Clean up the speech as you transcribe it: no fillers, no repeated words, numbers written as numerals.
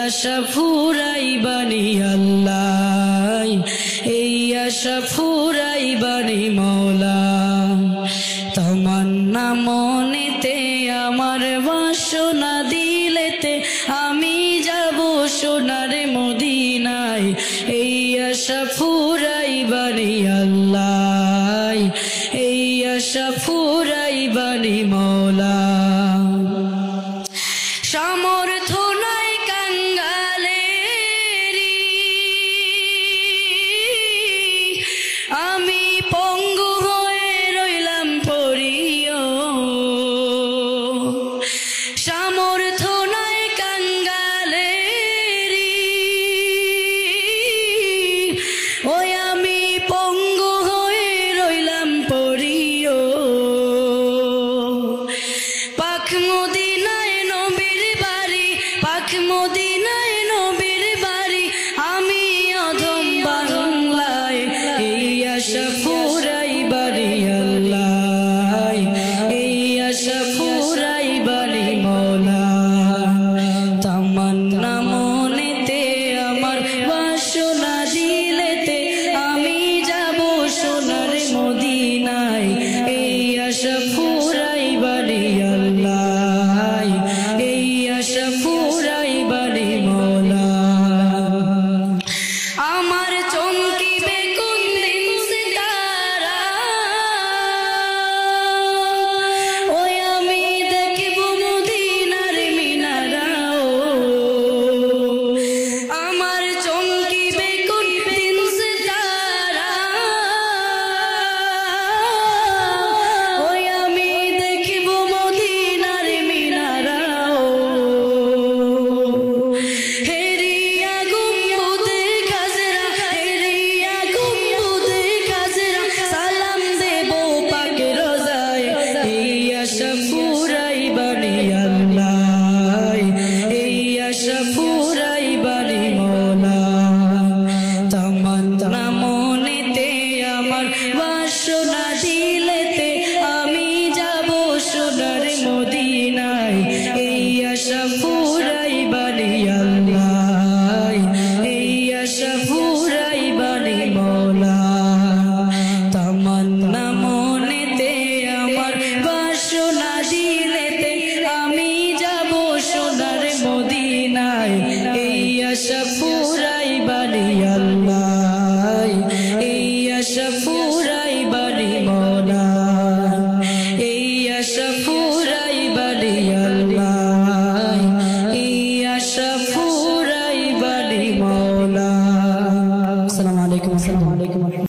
আশা ফুরাইবানি আল্লাহ, এই আশা ফুরাইবানি মওলা। তামান্না মনেতে আমার বাসনা দিলেতে আমি যাব সোনার মদিনায়, এই আশা ফুরাইবানি আল্লাহ, এই আশা ফুরাইবানি মওলা। সামর্থ্য নাই কাঙ্গালেরি, আমি পঙ্গু হয়ে রইলাম পড়িও। সামর্থ্য নাই কাঙ্গালেরি, ওই আমি পঙ্গু হয়ে রইলাম পড়িও। পাক মদিনায় নবীর বাড়ি, পাক মদিনায় নবীর বাড়ি, আমি অধম বাংলায়, এই আশা ফুরাইবানি আল্লাহ, এই আশা ফুরাইবানি মওলা। তামান্না মনেতে আমার বাসনা দিলেতে আমি যাব সোনার মদিনায়, এই আশা ফুরাইবানি আল্লাহ, এই আশা ফুরাইবানি মওলা। আমার চমকিবে কোন দিন সিতারা, ওই আমি দেখব মদিনার মিনারা। আমার চমকিবে কোন দিন সিতারা, ওই আমি দেখব মদিনার মিনারা। হেরিয়া গুম্বুদে খাজরা, হেরিয়া গুম্বুদে খাজরা, সালাম দেব পাক রোজায়, এই আশা ফুরাইবানি আল্লাহ, এই আশা ফুরাইবানি মওলা। তামান্না মনেতে আমার বাসনা দিলেতে আমি যাব সোনার মদিনায়, এই আশা ফুরাইবানি আল্লাহ, এই আশা ফুরাইবানি মওলা। তামান্না মনেতে আমার বাসনা দিলেতে আমি যাব সোনার মদিনায়, এই আশা ফুরাইবানি আল্লাহ, এই আশা ফুরাইবানি মওলা, এই আশা